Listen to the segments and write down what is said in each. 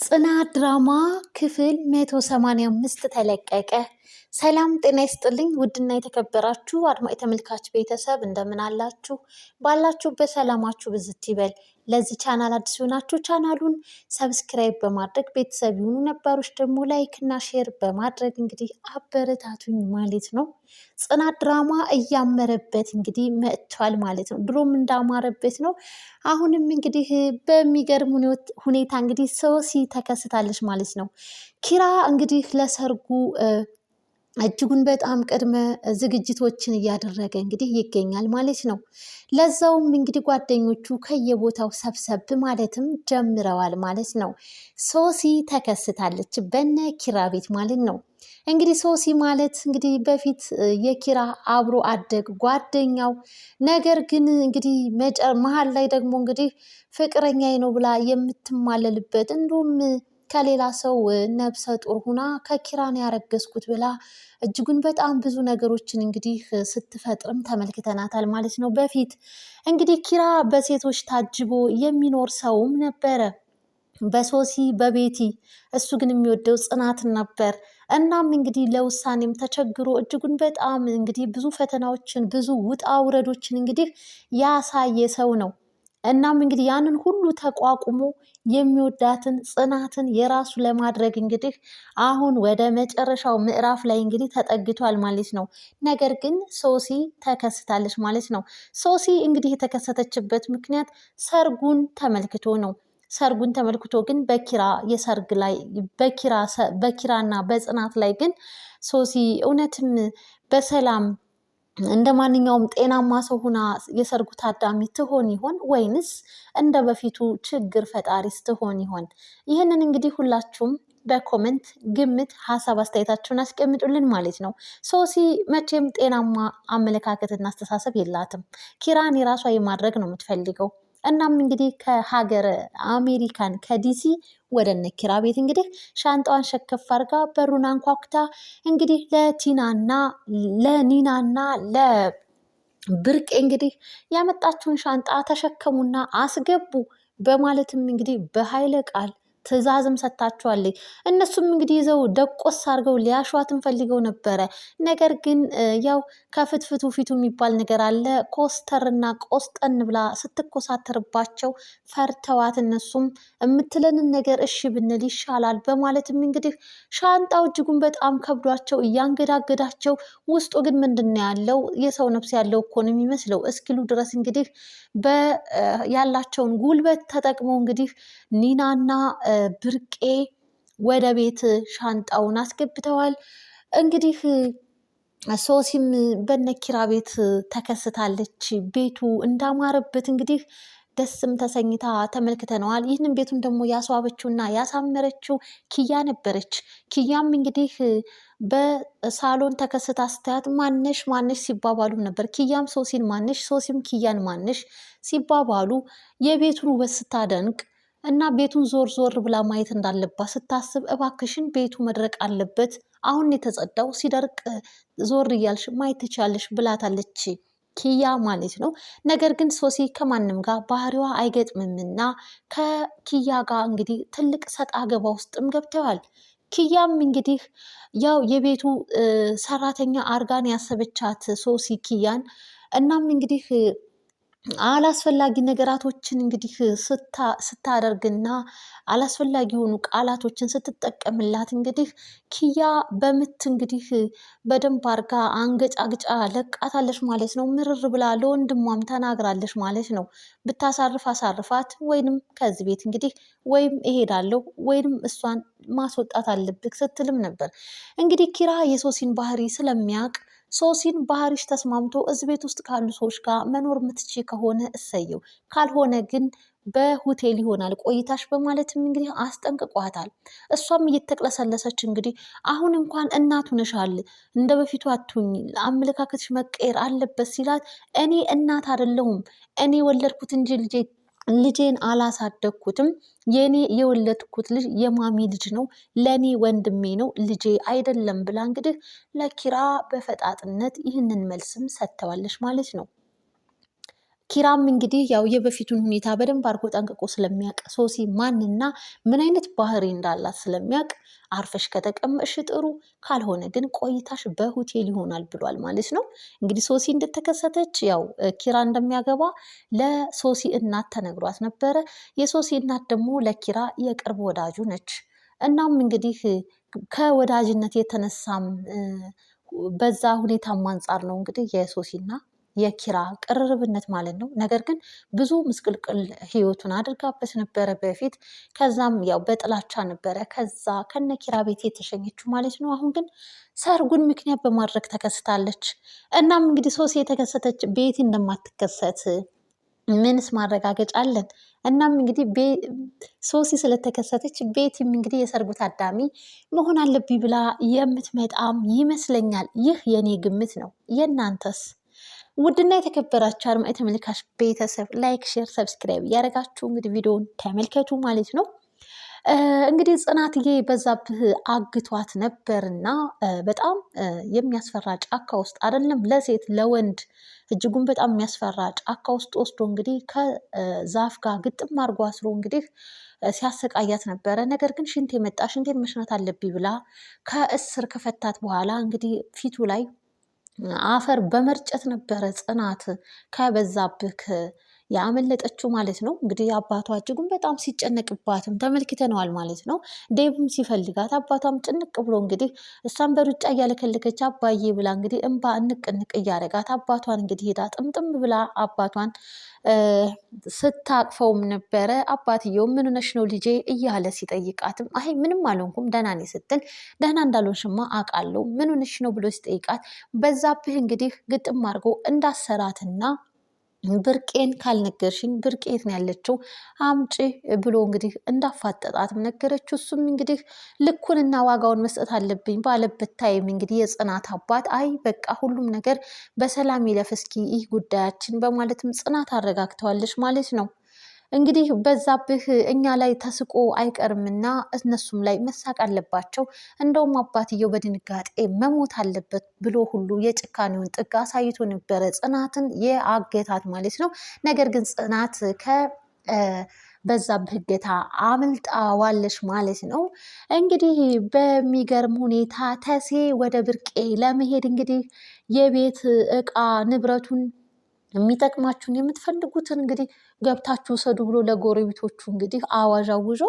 ጽናት ድራማ ክፍል 185 ተለቀቀ። ሰላም ጤና ይስጥልኝ። ውድና የተከበራችሁ አድማጭ ተመልካች ቤተሰብ እንደምን አላችሁ? ባላችሁበት ሰላማችሁ ብዝት ይበል። ለዚህ ቻናል አዲስ ሆናችሁ ቻናሉን ሰብስክራይብ በማድረግ ቤተሰብ ይሁኑ። ነባሮች ደግሞ ላይክ እና ሼር በማድረግ እንግዲህ አበረታቱኝ ማለት ነው። ጽናት ድራማ እያመረበት እንግዲህ መጥቷል ማለት ነው። ድሮም እንዳማረበት ነው። አሁንም እንግዲህ በሚገርም ሁኔታ እንግዲህ ሶሲ ተከስታለች ማለት ነው። ኪራ እንግዲህ ለሰርጉ እጅጉን በጣም ቅድመ ዝግጅቶችን እያደረገ እንግዲህ ይገኛል ማለት ነው። ለዛውም እንግዲህ ጓደኞቹ ከየቦታው ሰብሰብ ማለትም ጀምረዋል ማለት ነው። ሶሲ ተከስታለች በነ ኪራ ቤት ማለት ነው። እንግዲህ ሶሲ ማለት እንግዲህ በፊት የኪራ አብሮ አደግ ጓደኛው ነገር ግን እንግዲህ መሀል ላይ ደግሞ እንግዲህ ፍቅረኛዬ ነው ብላ የምትማለልበት እንዲሁም ከሌላ ሰው ነብሰ ጡር ሁና ከኪራን ያረገዝኩት ብላ እጅጉን በጣም ብዙ ነገሮችን እንግዲህ ስትፈጥርም ተመልክተናታል ማለት ነው። በፊት እንግዲህ ኪራ በሴቶች ታጅቦ የሚኖር ሰውም ነበረ በሶሲ በቤቲ። እሱ ግን የሚወደው ጽናትን ነበር። እናም እንግዲህ ለውሳኔም ተቸግሮ እጅጉን በጣም እንግዲህ ብዙ ፈተናዎችን ብዙ ውጣ ውረዶችን እንግዲህ ያሳየ ሰው ነው። እናም እንግዲህ ያንን ሁሉ ተቋቁሞ የሚወዳትን ጽናትን የራሱ ለማድረግ እንግዲህ አሁን ወደ መጨረሻው ምዕራፍ ላይ እንግዲህ ተጠግቷል ማለት ነው። ነገር ግን ሶሲ ተከስታለች ማለት ነው። ሶሲ እንግዲህ የተከሰተችበት ምክንያት ሰርጉን ተመልክቶ ነው። ሰርጉን ተመልክቶ ግን በኪራ የሰርግ ላይ በኪራና በጽናት ላይ ግን ሶሲ እውነትም በሰላም እንደ ማንኛውም ጤናማ ሰው ሁና የሰርጉ ታዳሚ ትሆን ይሆን ወይንስ እንደ በፊቱ ችግር ፈጣሪስ ትሆን ይሆን? ይህንን እንግዲህ ሁላችሁም በኮመንት ግምት ሀሳብ አስተያየታችሁን አስቀምጡልን ማለት ነው። ሶሲ መቼም ጤናማ አመለካከትና አስተሳሰብ የላትም። ኪራን የራሷ የማድረግ ነው የምትፈልገው። እናም እንግዲህ ከሀገር አሜሪካን ከዲሲ ወደ እነ ኪራ ቤት እንግዲህ ሻንጣዋን ሸከፍ አድርጋ በሩን አንኳኩታ እንግዲህ ለኒናና ለብርቄ እንግዲህ ያመጣችውን ሻንጣ ተሸከሙና አስገቡ በማለትም እንግዲህ በኃይለ ቃል ትዕዛዝም ሰጥታችኋለች። እነሱም እንግዲህ ይዘው ደቆስ አድርገው ሊያሸዋትን ፈልገው ነበረ። ነገር ግን ያው ከፍትፍቱ ፊቱ የሚባል ነገር አለ። ኮስተርና ቆስጠን ብላ ስትኮሳተርባቸው ፈርተዋት እነሱም የምትለንን ነገር እሺ ብንል ይሻላል በማለትም እንግዲህ ሻንጣው እጅጉን በጣም ከብዷቸው እያንገዳገዳቸው ውስጡ ግን ምንድን ነው ያለው የሰው ነፍስ ያለው እኮ ነው የሚመስለው እስኪሉ ድረስ እንግዲህ ያላቸውን ጉልበት ተጠቅመው እንግዲህ ኒናና ብርቄ ወደ ቤት ሻንጣውን አስገብተዋል። እንግዲህ ሶሲም በነኪራ ቤት ተከስታለች። ቤቱ እንዳማረበት እንግዲህ ደስም ተሰኝታ ተመልክተነዋል። ይህንን ቤቱን ደግሞ ያስዋበችውና ያሳመረችው ኪያ ነበረች። ኪያም እንግዲህ በሳሎን ተከስታ ስታያት ማነሽ ማነሽ ሲባባሉ ነበር። ኪያም ሶሲን ማነሽ፣ ሶሲም ኪያን ማነሽ ሲባባሉ የቤቱን ውበት ስታደንቅ እና ቤቱን ዞር ዞር ብላ ማየት እንዳለባት ስታስብ እባክሽን ቤቱ መድረቅ አለበት፣ አሁን የተጸዳው ሲደርቅ ዞር እያልሽ ማየት ትቻለሽ ብላታለች ኪያ ማለት ነው። ነገር ግን ሶሲ ከማንም ጋር ባህሪዋ አይገጥምምና ከኪያ ጋር እንግዲህ ትልቅ ሰጣ ገባ ውስጥም ገብተዋል። ኪያም እንግዲህ ያው የቤቱ ሰራተኛ አርጋን ያሰበቻት ሶሲ ኪያን። እናም እንግዲህ አላስፈላጊ ነገራቶችን እንግዲህ ስታደርግና አላስፈላጊ የሆኑ ቃላቶችን ስትጠቀምላት እንግዲህ ኪያ በምት እንግዲህ በደንብ አርጋ አንገጫግጫ ለቃታለች ማለት ነው። ምርር ብላ ለወንድሟም ተናግራለች ማለት ነው። ብታሳርፍ አሳርፋት ወይንም ከዚህ ቤት እንግዲህ ወይም እሄዳለሁ ወይንም እሷን ማስወጣት አለብህ ስትልም ነበር። እንግዲህ ኪራ የሶሲን ባህሪ ስለሚያውቅ ሶሲን ባህሪሽ ተስማምቶ እዚህ ቤት ውስጥ ካሉ ሰዎች ጋር መኖር የምትችይ ከሆነ እሰየው፣ ካልሆነ ግን በሆቴል ይሆናል ቆይታሽ በማለትም እንግዲህ አስጠንቅቋታል። እሷም እየተቅለሰለሰች እንግዲህ አሁን እንኳን እናቱ ነሻል፣ እንደ በፊቱ አትሁኝ፣ አመለካከትሽ መቀየር አለበት ሲላት እኔ እናት አይደለሁም፣ እኔ ወለድኩት እንጂ ልጄን አላሳደግኩትም። የኔ የወለድኩት ልጅ የማሚ ልጅ ነው፣ ለኔ ወንድሜ ነው፣ ልጄ አይደለም ብላ እንግዲህ ለኪራ በፈጣጥነት ይህንን መልስም ሰጥተዋለች ማለት ነው። ኪራም እንግዲህ ያው የበፊቱን ሁኔታ በደንብ አድርጎ ጠንቅቆ ስለሚያውቅ ሶሲ ማንና ምን አይነት ባህሪ እንዳላት ስለሚያውቅ አርፈሽ ከተቀመጥሽ ጥሩ፣ ካልሆነ ግን ቆይታሽ በሆቴል ይሆናል ብሏል ማለት ነው። እንግዲህ ሶሲ እንደተከሰተች ያው ኪራ እንደሚያገባ ለሶሲ እናት ተነግሯት ነበረ። የሶሲ እናት ደግሞ ለኪራ የቅርብ ወዳጁ ነች። እናም እንግዲህ ከወዳጅነት የተነሳም በዛ ሁኔታም አንጻር ነው እንግዲህ የሶሲና የኪራ ቅርርብነት ማለት ነው። ነገር ግን ብዙ ምስቅልቅል ህይወቱን አድርጋበት ነበረ በፊት። ከዛም ያው በጥላቻ ነበረ ከዛ ከነ ኪራ ቤት የተሸኘችው ማለት ነው። አሁን ግን ሰርጉን ምክንያት በማድረግ ተከስታለች። እናም እንግዲህ ሶሲ የተከሰተች ቤቲ እንደማትከሰት ምንስ ማረጋገጫ አለን? እናም እንግዲህ ሶሲ ስለተከሰተች ቤቲም እንግዲህ የሰርጉ ታዳሚ መሆን አለብኝ ብላ የምትመጣም ይመስለኛል። ይህ የኔ ግምት ነው። የእናንተስ? ውድና የተከበራችሁ አድማጭ ተመልካች ቤተሰብ ላይክ፣ ሼር፣ ሰብስክራይብ እያደረጋችሁ እንግዲህ ቪዲዮውን ተመልከቱ ማለት ነው። እንግዲህ ጽናትዬ በዛብህ አግቷት ነበርና በጣም የሚያስፈራ ጫካ ውስጥ አይደለም ለሴት ለወንድ እጅጉን በጣም የሚያስፈራ ጫካ ውስጥ ወስዶ እንግዲህ ከዛፍ ጋር ግጥም አድርጎ አስሮ እንግዲህ ሲያሰቃያት ነበረ። ነገር ግን ሽንቴን መሽናት አለብኝ ብላ ከእስር ከፈታት በኋላ እንግዲህ ፊቱ ላይ አፈር በመርጨት ነበረ ጽናት ከበዛብህ ያመለጠችው ማለት ነው። እንግዲህ አባቷ እጅጉን በጣም ሲጨነቅባትም ተመልክተነዋል ማለት ነው። ዴቭም ሲፈልጋት አባቷም ጭንቅ ብሎ እንግዲህ እሷን በሩጫ እያለከለከች አባዬ ብላ እንግዲህ እንባ እንቅ እያደረጋት አባቷን እንግዲህ ሄዳ ጥምጥም ብላ አባቷን ስታቅፈውም ነበረ። አባትየው ምን ሆነሽ ነው ልጄ እያለ ሲጠይቃትም አይ ምንም አልሆንኩም ደህና ነኝ ስትል ደህና እንዳልሆንሽማ አውቃለሁ ምን ሆነሽ ነው ብሎ ሲጠይቃት በዛብህ እንግዲህ ግጥም አድርጎ እንዳሰራትና ብርቄን ካልነገርሽኝ ብርቄ የት ነው ያለችው አምጪ ብሎ እንግዲህ እንዳፋጠጣትም ነገረችው። እሱም እንግዲህ ልኩንና ዋጋውን መስጠት አለብኝ ባለበት ታይም እንግዲህ የጽናት አባት አይ በቃ ሁሉም ነገር በሰላም ይለፍ እስኪ ይህ ጉዳያችን በማለትም ጽናት አረጋግተዋለች ማለት ነው። እንግዲህ በዛብህ እኛ ላይ ተስቆ አይቀርምና እነሱም ላይ መሳቅ አለባቸው። እንደውም አባትየው በድንጋጤ መሞት አለበት ብሎ ሁሉ የጭካኔውን ጥግ አሳይቶ ነበረ ጽናትን የአገታት ማለት ነው። ነገር ግን ጽናት በዛብህ እገታ አምልጣዋለች ማለት ነው። እንግዲህ በሚገርም ሁኔታ ተሴ ወደ ብርቄ ለመሄድ እንግዲህ የቤት እቃ ንብረቱን የሚጠቅማችሁን የምትፈልጉትን እንግዲህ ገብታችሁ ውሰዱ ብሎ ለጎረቤቶቹ እንግዲህ አዋጅ አውጆ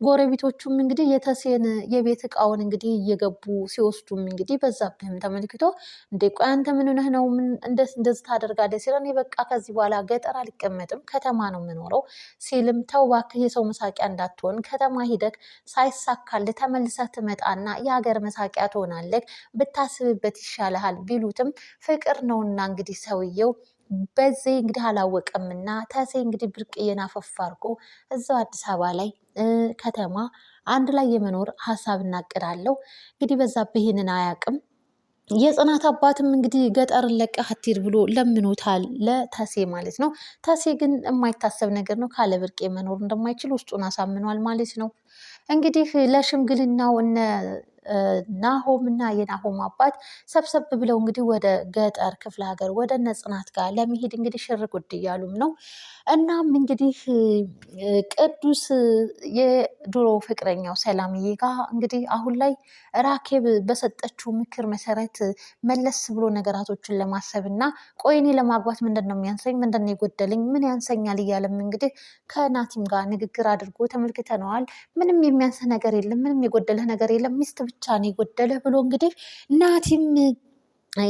ጎረቤቶቹም እንግዲህ የተሴን የቤት እቃውን እንግዲህ እየገቡ ሲወስዱም እንግዲህ በዛብህም ተመልክቶ እንዴ ቆይ አንተ ምን ሆነህ ነው እንደዚህ ታደርጋለህ ሲል እኔ በቃ ከዚህ በኋላ ገጠር አልቀመጥም ከተማ ነው የምኖረው ሲልም ተው እባክህ የሰው መሳቂያ እንዳትሆን ከተማ ሂደህ ሳይሳካልህ ተመልሰህ ትመጣና የሀገር መሳቂያ ትሆናለህ ብታስብበት ይሻልሃል ቢሉትም ፍቅር ነውና እንግዲህ ሰውየው በዚህ እንግዲህ አላወቀምና ተሴ እንግዲህ ብርቅዬን አፈፍ አድርጎ እዛው አዲስ አበባ ላይ ከተማ አንድ ላይ የመኖር ሀሳብ እናቅዳለው። እንግዲህ በዛብህ ይሄንን አያውቅም። የጽናት አባትም እንግዲህ ገጠርን ለቀህ አትሂድ ብሎ ለምኖታል ለተሴ ማለት ነው። ተሴ ግን የማይታሰብ ነገር ነው ካለ ብርቄ መኖር እንደማይችል ውስጡን አሳምኗል ማለት ነው። እንግዲህ ለሽምግልናው እነ ናሆም እና የናሆም አባት ሰብሰብ ብለው እንግዲህ ወደ ገጠር ክፍለ ሀገር ወደ እነ ጽናት ጋር ለመሄድ እንግዲህ ሽር ጉድ እያሉም ነው። እናም እንግዲህ ቅዱስ የድሮ ፍቅረኛው ሰላምዬ ጋር እንግዲህ አሁን ላይ ራኬብ በሰጠችው ምክር መሰረት መለስ ብሎ ነገራቶችን ለማሰብ እና ቆይኔ ለማግባት ምንድን ነው የሚያንሰኝ፣ ምንድን ነው የጎደለኝ፣ ምን ያንሰኛል እያለም እንግዲህ ከናቲም ጋር ንግግር አድርጎ ተመልክተነዋል። ምንም የሚያንስ ነገር የለም፣ ምንም የጎደለህ ነገር የለም፣ ሚስት ብቻ ነው የጎደለህ ብሎ እንግዲህ ናቲም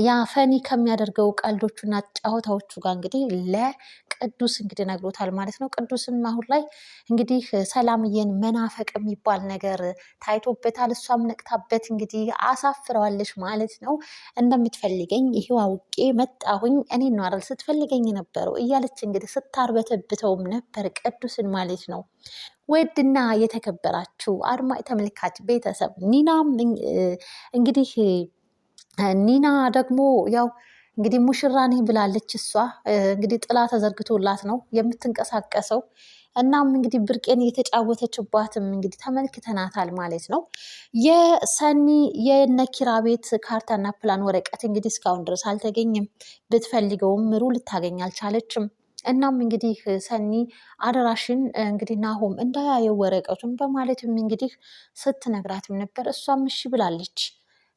ያ ፈኒ ከሚያደርገው ቀልዶቹና ጨዋታዎቹ ጋር እንግዲህ ለቅዱስ እንግዲህ ነግሮታል ማለት ነው። ቅዱስም አሁን ላይ እንግዲህ ሰላምዬን መናፈቅ የሚባል ነገር ታይቶበታል። እሷም ነቅታበት እንግዲህ አሳፍረዋለች ማለት ነው። እንደምትፈልገኝ ይሄው አውቄ መጣሁኝ እኔ ነው አይደል ስትፈልገኝ ነበረው እያለች እንግዲህ ስታርበተብተውም ነበር ቅዱስን ማለት ነው። ውድና የተከበራችሁ አድማጭ ተመልካች ቤተሰብ ኒናም እንግዲህ ኒና ደግሞ ያው እንግዲህ ሙሽራ ነኝ ብላለች። እሷ እንግዲህ ጥላ ተዘርግቶላት ነው የምትንቀሳቀሰው። እናም እንግዲህ ብርቄን እየተጫወተችባትም እንግዲህ ተመልክተናታል ማለት ነው። የሰኒ የነኪራ ቤት ካርታና ፕላን ወረቀት እንግዲህ እስካሁን ድረስ አልተገኘም። ብትፈልገውም ምሩ ልታገኝ አልቻለችም። እናም እንግዲህ ሰኒ አደራሽን እንግዲህ ናሆም እንዳያየው ወረቀቱን በማለትም እንግዲህ ስትነግራትም ነበር። እሷም እሺ ብላለች።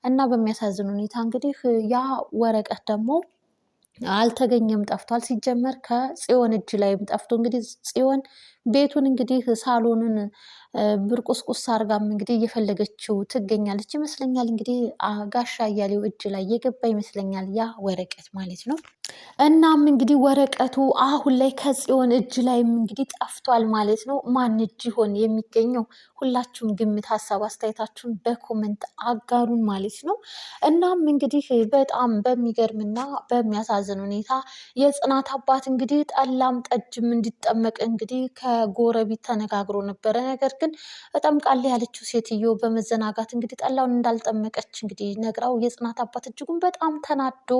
እና በሚያሳዝን ሁኔታ እንግዲህ ያ ወረቀት ደግሞ አልተገኘም፣ ጠፍቷል። ሲጀመር ከጽዮን እጅ ላይም ጠፍቶ እንግዲህ ጽዮን ቤቱን እንግዲህ ሳሎኑን ብርቁስቁስ አርጋም እንግዲህ እየፈለገችው ትገኛለች ይመስለኛል። እንግዲህ ጋሻ እያሌው እጅ ላይ የገባ ይመስለኛል ያ ወረቀት ማለት ነው። እናም እንግዲህ ወረቀቱ አሁን ላይ ከጽዮን እጅ ላይም እንግዲህ ጠፍቷል ማለት ነው። ማን እጅ ይሆን የሚገኘው? ሁላችሁም ግምት፣ ሀሳብ አስተያየታችሁን በኮመንት አጋሩን ማለት ነው። እናም እንግዲህ በጣም በሚገርምና በሚያሳዝን ሁኔታ የጽናት አባት እንግዲህ ጠላም ጠጅም እንዲጠመቅ እንግዲህ ከጎረቤት ተነጋግሮ ነበረ። ነገር ግን እጠምቃለሁ ያለችው ሴትዮ በመዘናጋት እንግዲህ ጠላውን እንዳልጠመቀች እንግዲህ ነግራው የጽናት አባት እጅጉን በጣም ተናዶ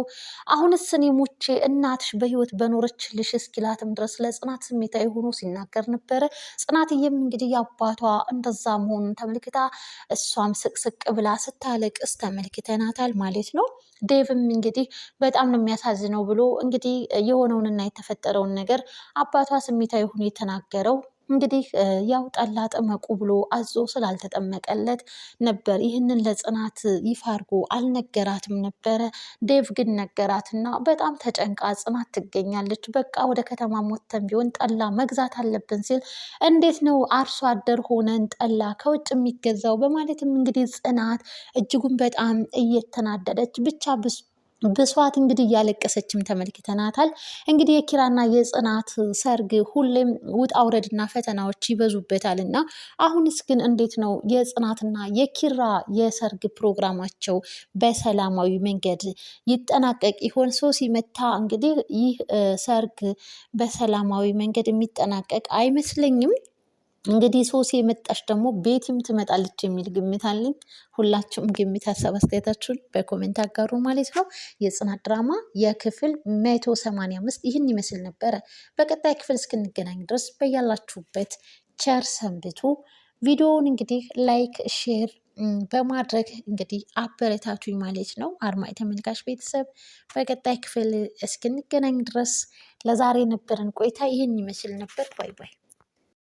አሁንስ እኔ ሙቼ እናትሽ በህይወት በኖረችልሽ እስኪላትም ድረስ ለጽናት ስሜታዊ ሆኖ ሲናገር ነበረ። ጽናትዬም እንግዲህ የአባቷ እንደዛ መሆኑን ተመልክታ እሷም ስቅስቅ ብላ ስታለቅስ ተመልክተናታል ማለት ነው። ዴቭም እንግዲህ በጣም ነው የሚያሳዝነው ብሎ እንግዲህ የሆነውንና የተፈጠረውን ነገር አባቷ ስሜታዊ ሆኖ የተናገረው እንግዲህ ያው ጠላ ጥመቁ ብሎ አዞ ስላልተጠመቀለት ነበር። ይህንን ለጽናት ይፋ አድርጎ አልነገራትም ነበረ። ዴቭ ግን ነገራትና በጣም ተጨንቃ ጽናት ትገኛለች። በቃ ወደ ከተማ ሞተን ቢሆን ጠላ መግዛት አለብን ሲል እንዴት ነው አርሶ አደር ሆነን ጠላ ከውጭ የሚገዛው? በማለትም እንግዲህ ጽናት እጅጉን በጣም እየተናደደች ብቻ ብሷት እንግዲህ እያለቀሰችም ተመልክተናታል። እንግዲህ የኪራና የጽናት ሰርግ ሁሌም ውጣ ውረድና ፈተናዎች ይበዙበታል እና አሁንስ ግን እንዴት ነው የጽናትና የኪራ የሰርግ ፕሮግራማቸው በሰላማዊ መንገድ ይጠናቀቅ ይሆን? ሶሲ መታ እንግዲህ ይህ ሰርግ በሰላማዊ መንገድ የሚጠናቀቅ አይመስለኝም። እንግዲህ ሶሲ የመጣች ደግሞ ቤቲም ትመጣለች የሚል ግምት አለኝ። ሁላችሁም ግምት፣ ሀሳብ አስተያየታችሁን በኮሜንት አጋሩ ማለት ነው። የጽናት ድራማ የክፍል 185 ይህን ይመስል ነበረ። በቀጣይ ክፍል እስክንገናኝ ድረስ በያላችሁበት ቸር ሰንብቱ። ቪዲዮውን እንግዲህ ላይክ፣ ሼር በማድረግ እንግዲህ አበረታቱኝ ማለት ነው። አድማጭ ተመልካች ቤተሰብ በቀጣይ ክፍል እስክንገናኝ ድረስ ለዛሬ የነበረን ቆይታ ይህን ይመስል ነበር። ባይ ባይ።